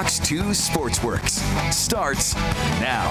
Fox 2 Sportsworks starts now.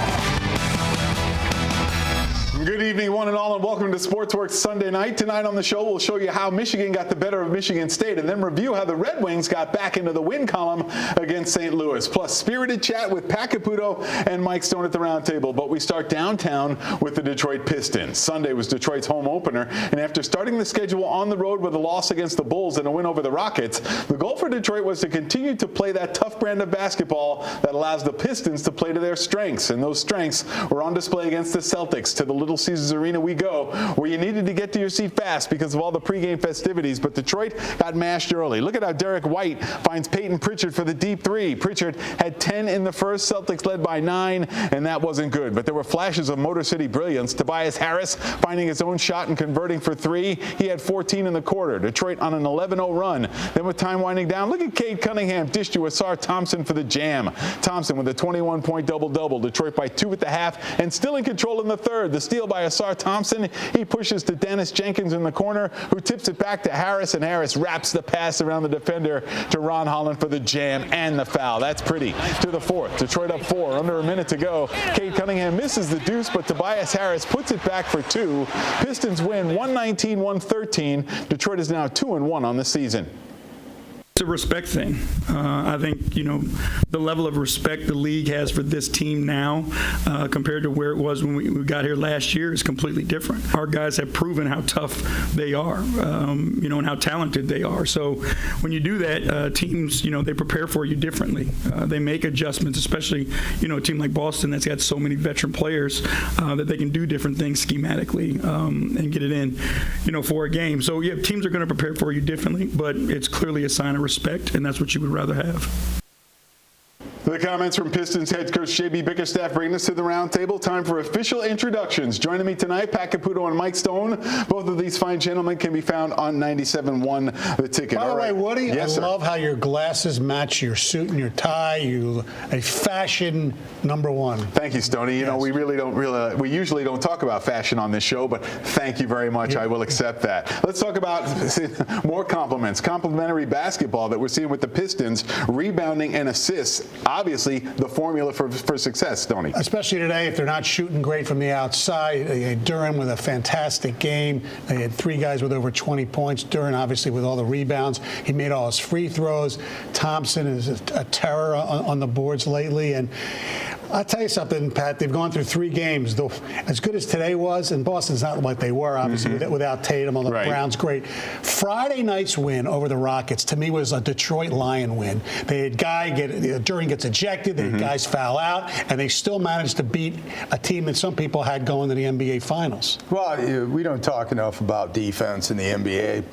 Good evening, one and all, and welcome to Sportsworks Sunday night. Tonight on the show, we'll show you how Michigan got the better of Michigan State and then review how the Red Wings got back into the win column against St. Louis. Plus, spirited chat with Caputo and Mike Stone at the round table. But we start downtown with the Detroit Pistons. Sunday was Detroit's home opener, and after starting the schedule on the road with a loss against the Bulls and a win over the Rockets, the goal for Detroit was to continue to play that tough brand of basketball that allows the Pistons to play to their strengths. And those strengths were on display against the Celtics. To the Little Caesars Arena we go, where you needed to get to your seat fast because of all the pregame festivities, but Detroit got mashed early. Look at how Derek White finds Peyton Pritchard for the deep three. Pritchard had 10 in the first, Celtics led by 9, and that wasn't good. But there were flashes of Motor City brilliance. Tobias Harris finding his own shot and converting for 3. He had 14 in the quarter. Detroit on an 11-0 run. Then with time winding down, look at Cade Cunningham dish to Asar Thompson for the jam. Thompson with a 21-point double-double. Detroit by 2 at the half and still in control in the third. The steal by Asar Thompson. He pushes to Dennis Jenkins in the corner, who tips it back to Harris, and Harris wraps the pass around the defender to Ron Holland for the jam and the foul. That's pretty. To the fourth. Detroit up 4. Under a minute to go. Cade Cunningham misses the deuce, but Tobias Harris puts it back for 2. Pistons win 119-113. Detroit is now 2-1 on the season. It's a respect thing. I think, the level of respect the league has for this team now compared to where it was when we got here last year is completely different. Our guys have proven how tough they are, and how talented they are. So when you do that, teams, they prepare for you differently. They make adjustments, especially, a team like Boston that's got so many veteran players that they can do different things schematically and get it in, for a game. So, yeah, teams are going to prepare for you differently, but it's clearly a sign of respect, and that's what you would rather have. The comments from Pistons head coach J.B. Bickerstaff bring us to the round table. Time for official introductions. Joining me tonight, Caputo and Mike Stone. Both of these fine gentlemen can be found on 97.1 The Ticket. By the way, Woody, yes, I love how your glasses match your suit and your tie. You a fashion #1. Thank you, Stoney. Yes. We usually don't talk about fashion on this show, but thank you very much. I will accept that. Let's talk about more compliments. Complimentary basketball that we're seeing with the Pistons, rebounding and assists. Obviously, the formula for success, Stoney. Especially today, if they're not shooting great from the outside. They had Duran with a fantastic game. They had 3 guys with over 20 points. Duran, obviously, with all the rebounds. He made all his free throws. Thompson is a terror on the boards lately. And I'll tell you something, Pat. They've gone through 3 games. Though, as good as today was, and Boston's not like they were, obviously, without Tatum. Although Brown's great. Friday night's win over the Rockets, to me, was a Detroit Lion win. They had Duran gets ejected, the guys foul out, and they still managed to beat a team that some people had going to the NBA Finals. Well, we don't talk enough about defense in the NBA,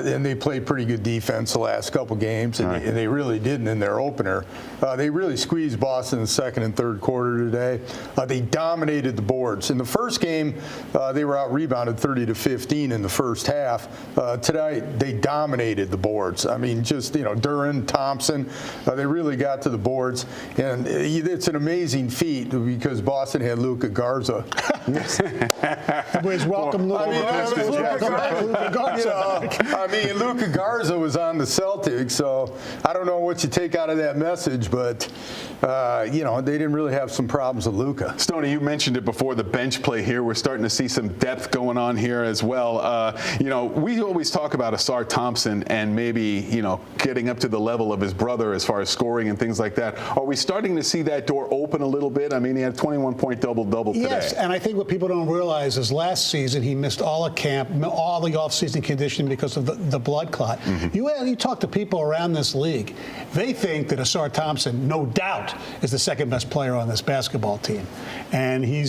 and they played pretty good defense the last couple games, and they really didn't in their opener. They really squeezed Boston in the second and third quarter today. They dominated the boards. In the first game, they were out-rebounded 30-15 in the first half. Today, they dominated the boards. I mean, just, Duran, Thompson, they really got to the boards, and it's an amazing feat because Boston had Luka Garza. Please welcome Luka Garza. Luka Garza was on the Celtics, so I don't know what you take out of that message, but they didn't really have some problems with Luka. Stoney, you mentioned it before, the bench play here. We're starting to see some depth going on here as well. We always talk about Asar Thompson and maybe, getting up to the level of his brother as far as scoring and things like that. Are we starting to see that door open a little bit? I mean, he had a 21-point double-double today. Yes, and I think what people don't realize is last season he missed all of camp, all the off-season conditioning because of the blood clot. You talk to people around this league, they think that Asar Thompson, no doubt, is the second-best player on this basketball team. And he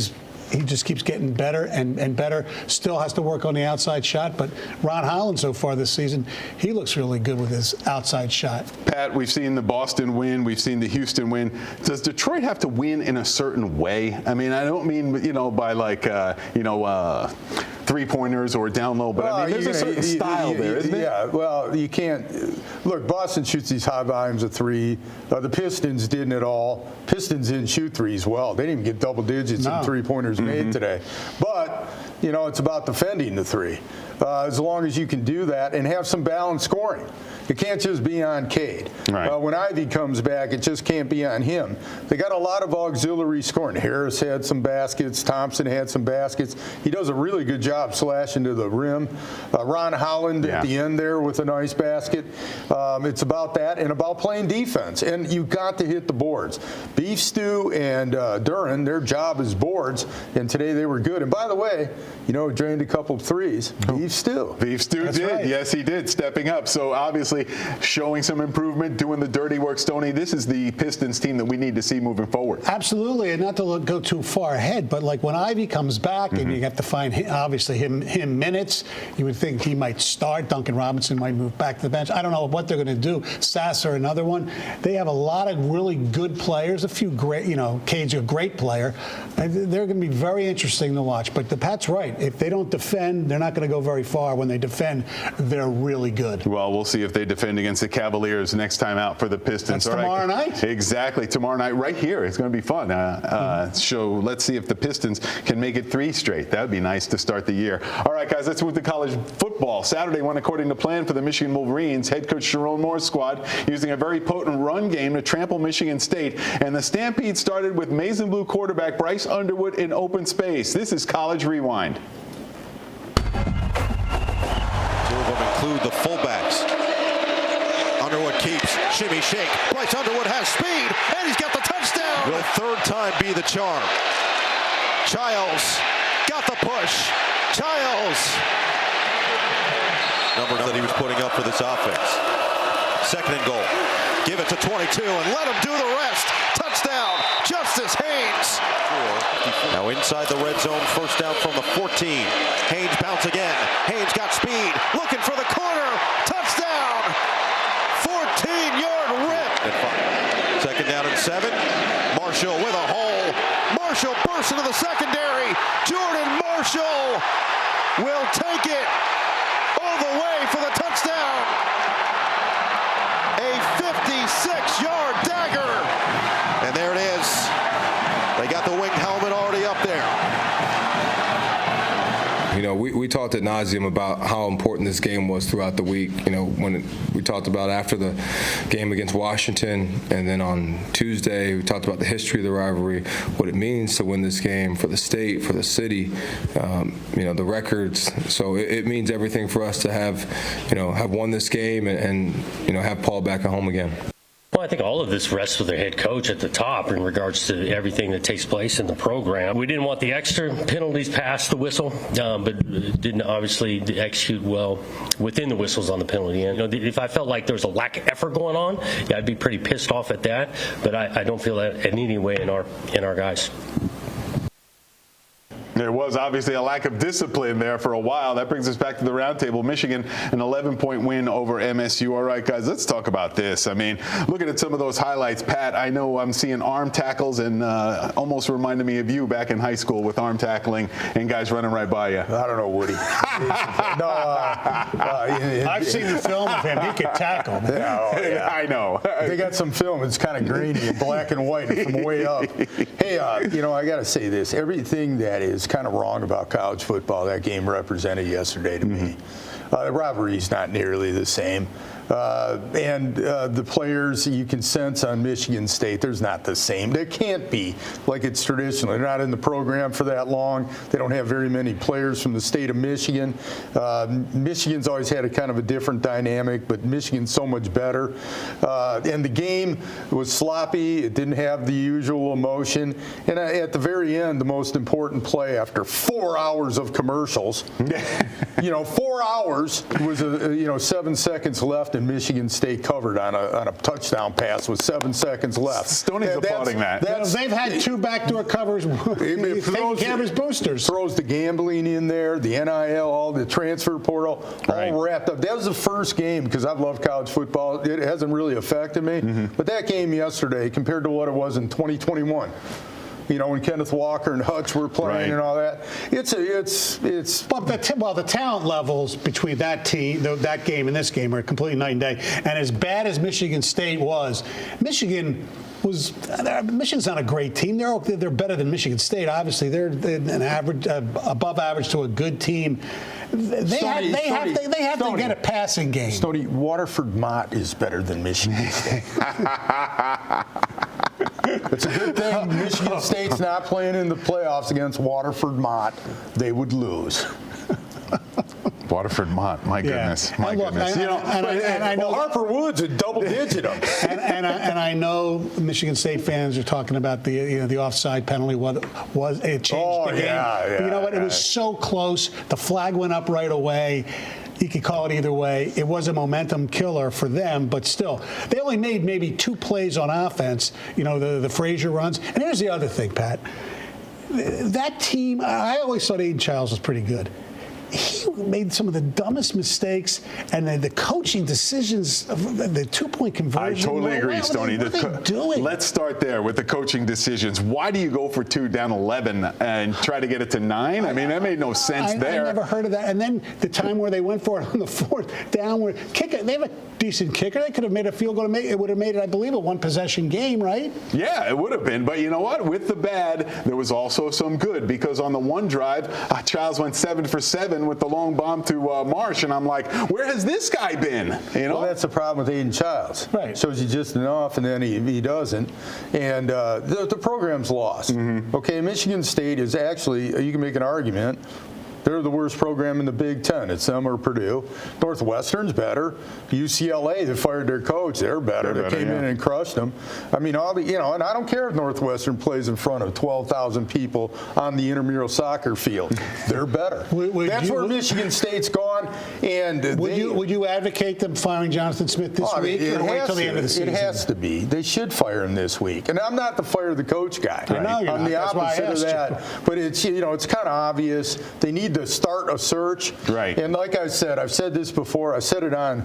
just keeps getting better and better. Still has to work on the outside shot, but Ron Holland so far this season, he looks really good with his outside shot. Pat, we've seen the Boston win. We've seen the Houston win. Does Detroit have to win in a certain way? I mean, I don't mean, by three-pointers or down low, but there's a certain style there, isn't it? Yeah, well, you can't. Look, Boston shoots these high volumes of 3. The Pistons didn't at all. Pistons didn't shoot 3s well. They didn't even get double digits in 3-pointers made today. But, it's about defending the three. As long as you can do that and have some balanced scoring. It can't just be on Cade. Right. When Ivy comes back, it just can't be on him. They got a lot of auxiliary scoring. Harris had some baskets. Thompson had some baskets. He does a really good job slashing to the rim. Ron Holland at the end there with a nice basket. It's about that and about playing defense. And you've got to hit the boards. Beef Stew and Duran, their job is boards. And today they were good. And by the way, drained a couple of threes. Beef Stew. Beef Stew did. Right. Yes, he did, stepping up. So obviously showing some improvement, doing the dirty work. Stoney, this is the Pistons team that we need to see moving forward. Absolutely, and not to go too far ahead, but like when Ivy comes back and you have to find him minutes, you would think he might start. Duncan Robinson might move back to the bench. I don't know what they're going to do. Sasser, another one. They have a lot of really good players. A few great, Cade's a great player. They're going to be very interesting to watch. But the Pat's right. If they don't defend, they're not going to go very far. When they defend, they're really good. Well, we'll see if they defend against the Cavaliers next time out for the Pistons. That's tomorrow night? Exactly, tomorrow night right here. It's going to be fun. So let's see if the Pistons can make it 3 straight. That would be nice to start the year. All right, guys, let's move to college football. Saturday went according to plan for the Michigan Wolverines. Head coach Sharon Moore's squad using a very potent run game to trample Michigan State. And the Stampede started with Maize and Blue quarterback Bryce Underwood in open space. This is College Rewind. 2 of them include the fullbacks. Underwood keeps, shimmy, shake. Bryce Underwood has speed, and he's got the touchdown. Will third time be the charm. Childs got the push. Childs. Number that he was putting up for this offense. 2nd and goal. Give it to 22 and let him do the rest. Touchdown, Justice Haynes. Now inside the red zone, first down from the 14. Haynes bounce again. Haynes got speed, looking for the corner. Touchdown. 14-yard rip. 2nd down and 7. Marshall with a hole. Marshall bursts into the secondary. Jordan Marshall will take it all the way for the touchdown. A 56-yard dagger. And there it is. They got the wing helmet already up there. We talked ad nauseum about how important this game was throughout the week. When we talked about after the game against Washington, and then on Tuesday we talked about the history of the rivalry, what it means to win this game for the state, for the city, the records. So it means everything for us to have won this game and have Paul back at home again. Well, I think all of this rests with their head coach at the top in regards to everything that takes place in the program. We didn't want the extra penalties past the whistle, but didn't obviously execute well within the whistles on the penalty end. If I felt like there was a lack of effort going on, I'd be pretty pissed off at that. But I don't feel that in any way in our guys. There was obviously a lack of discipline there for a while. That brings us back to the roundtable. Michigan, an 11-point win over MSU. All right, guys, let's talk about this. I mean, looking at some of those highlights, Pat, I know I'm seeing arm tackles and almost reminded me of you back in high school with arm tackling and guys running right by you. I don't know, Woody. I've seen the film of him. He could tackle. Yeah. I know. They got some film. It's kind of grainy and black and white from way up. Hey, I got to say this. Everything that is kind of wrong about college football, that game represented yesterday to me. The rivalry is not nearly the same. And the players you can sense on Michigan State, there's not the same. There can't be like it's traditional. They're not in the program for that long. They don't have very many players from the state of Michigan. Michigan's always had a kind of a different dynamic, but Michigan's so much better. And the game was sloppy. It didn't have the usual emotion. And at the very end, the most important play after 4 hours of commercials, 4 hours was 7 seconds left, and Michigan State covered on a touchdown pass with 7 seconds left. Stoney's applauding that. They've had 2 backdoor covers. Taking care of his boosters. Throws the gambling in there, the NIL, all the transfer portal, all wrapped up. That was the first game, because I've loved college football. It hasn't really affected me. But that game yesterday, compared to what it was in 2021, when Kenneth Walker and Hutch were playing and all that. It's the talent levels between that team, that game and this game are completely night and day. And as bad as Michigan State was, Michigan Michigan's not a great team. They're better than Michigan State. Obviously, they're an average, above average to a good team. They have to get a passing game. Stoney, Waterford Mott is better than Michigan State. It's a good thing Michigan State's not playing in the playoffs against Waterford Mott. They would lose. Waterford Mont, my goodness, my goodness. I know Harper Woods would double-digit them. and I know Michigan State fans are talking about the offside penalty. It changed the game. Yeah, but you know what? It was so close. The flag went up right away. You could call it either way. It was a momentum killer for them, but still, they only made maybe 2 plays on offense. The Frazier runs. And here's the other thing, Pat. That team, I always thought Aiden Childs was pretty good. He made some of the dumbest mistakes, and the coaching decisions, the 2-point conversion. I totally agree, Stoney. What are they doing? Let's start there with the coaching decisions. Why do you go for 2 down 11 and try to get it to 9? I mean, that made no sense there. I never heard of that. And then the time where they went for it on the 4th down, where they have a decent kicker. They could have made a field goal. It would have made it, I believe, a 1-possession game, right? Yeah, it would have been. But you know what? With the bad, there was also some good, because on the one drive, Childs went 7 for 7 with the long bomb to Marsh, and I'm like, where has this guy been? Well, that's the problem with Aiden Childs. Right. Shows you just enough, and then he doesn't. And the program's lost. Mm-hmm. Okay, Michigan State is actually, you can make an argument, they're the worst program in the Big Ten. It's them or Purdue. Northwestern's better. UCLA, they fired their coach. They're better. They came in and crushed them. I mean, and I don't care if Northwestern plays in front of 12,000 people on the intramural soccer field. They're better. That's where Michigan State's gone. And would you advocate them firing Jonathan Smith this week, or wait till the end of the season? It has to be. They should fire him this week. And I'm not the fire the coach guy. I know you're I'm not. the opposite of that. But it's it's kind of obvious. They need to start a search. Right. And like I said, I've said this before. I said it on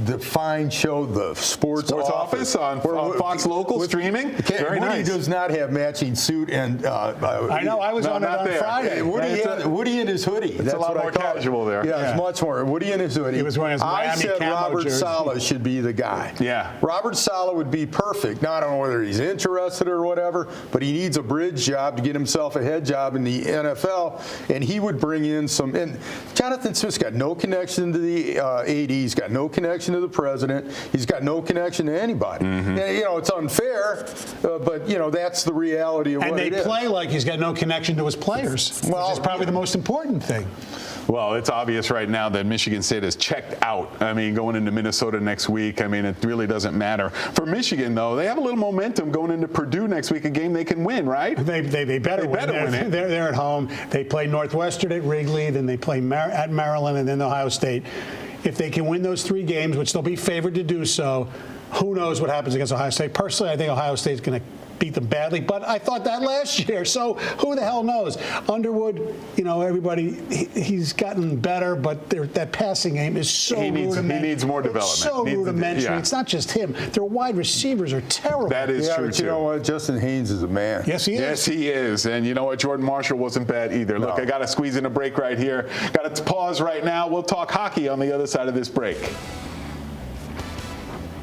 the fine show, the Sports Office on Fox Local streaming. Very Woody nice. does not have matching suit, and I know. I was on it on Friday. Woody in his hoodie. It's a lot more casual there. Yeah, it's much more. Woody in his hoodie. He was wearing his Miami I said camo Robert jersey. Saleh should be the guy. Yeah. Robert Saleh would be perfect. Now, I don't know whether he's interested or whatever, but he needs a bridge job to get himself a head job in the NFL, and he would bring in some. And Jonathan Smith's got no connection to the AD. He's got no connection to the president. He's got no connection to anybody. Mm-hmm. And, it's unfair, but, that's the reality of what it is. And they play like he's got no connection to his players, which is probably the most important thing. Well, it's obvious right now that Michigan State has checked out. I mean, going into Minnesota next week, I mean, it really doesn't matter. For Michigan, though, they have a little momentum going into Purdue next week, a game they can win, right? They better win it. They're at home. They play Northwestern at Wrigley, then they play at Maryland, and then Ohio State. If they can win those 3 games, which they'll be favored to do so, who knows what happens against Ohio State. Personally, I think Ohio State's going to beat them badly, but I thought that last year, so who the hell knows? Underwood, everybody, he's gotten better, but that passing game is so rudimentary. He needs more development. It's so rudimentary. It's not just him. Their wide receivers are terrible. That is true, but too. You know what? Justin Haynes is a man. Yes, he is. Yes, he is. And you know what? Jordan Marshall wasn't bad either. Look, I got to squeeze in a break right here. Got to pause right now. We'll talk hockey on the other side of this break.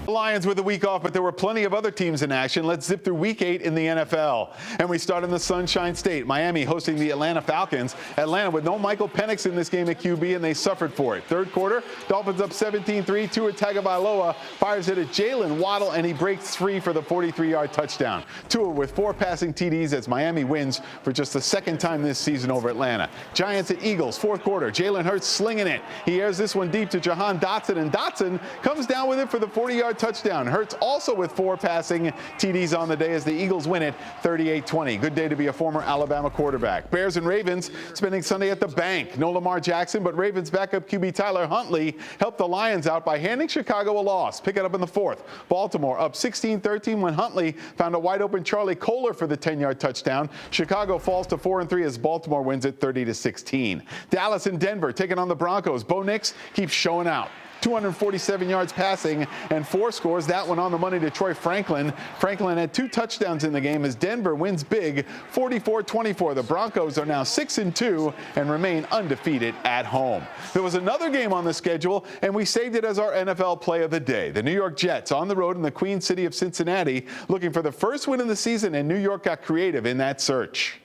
Lions with a week off, but there were plenty of other teams in action. Let's zip through Week 8 in the NFL. And we start in the Sunshine State. Miami hosting the Atlanta Falcons. Atlanta with no Michael Penix in this game at QB, and they suffered for it. Third quarter, Dolphins up 17-3. Tua Tagovailoa fires it at Jalen Waddle, and he breaks free for the 43-yard touchdown. Tua with 4 passing TDs as Miami wins for just the second time this season over Atlanta. Giants at Eagles, fourth quarter. Jalen Hurts slinging it. He airs this one deep to Jahan Dotson, and Dotson comes down with it for the 40-yard touchdown. Hurts also with 4 passing TDs on the day as the Eagles win it 38-20. Good day to be a former Alabama quarterback. Bears and Ravens spending Sunday at the bank. No Lamar Jackson, but Ravens backup QB Tyler Huntley helped the Lions out by handing Chicago a loss. Pick it up in the fourth. Baltimore up 16-13 when Huntley found a wide open Charlie Kohler for the 10-yard touchdown. Chicago falls to 4-3 as Baltimore wins it 30-16. Dallas and Denver taking on the Broncos. Bo Nix keeps showing out. 247 yards passing and 4 scores. That one on the money to Troy Franklin. Franklin had 2 touchdowns in the game as Denver wins big 44-24. The Broncos are now 6-2 and remain undefeated at home. There was another game on the schedule, and we saved it as our NFL play of the day. The New York Jets on the road in the Queen City of Cincinnati, looking for the first win of the season, and New York got creative in that search.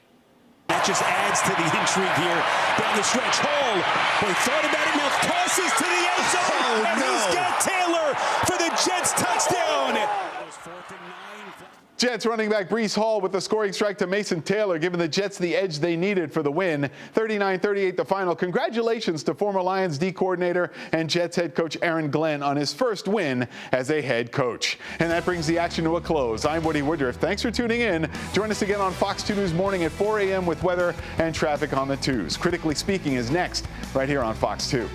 That just adds to the intrigue here. Down the stretch, Hall. Boy, thought about it, now tosses to the end zone. And he's got Taylor for the Jets touchdown. Jets running back Breece Hall with the scoring strike to Mason Taylor, giving the Jets the edge they needed for the win. 39-38 the final. Congratulations to former Lions D coordinator and Jets head coach Aaron Glenn on his first win as a head coach. And that brings the action to a close. I'm Woody Woodruff. Thanks for tuning in. Join us again on Fox 2 News Morning at 4 a.m. with weather and traffic on the 2s. Critically Speaking is next right here on Fox 2.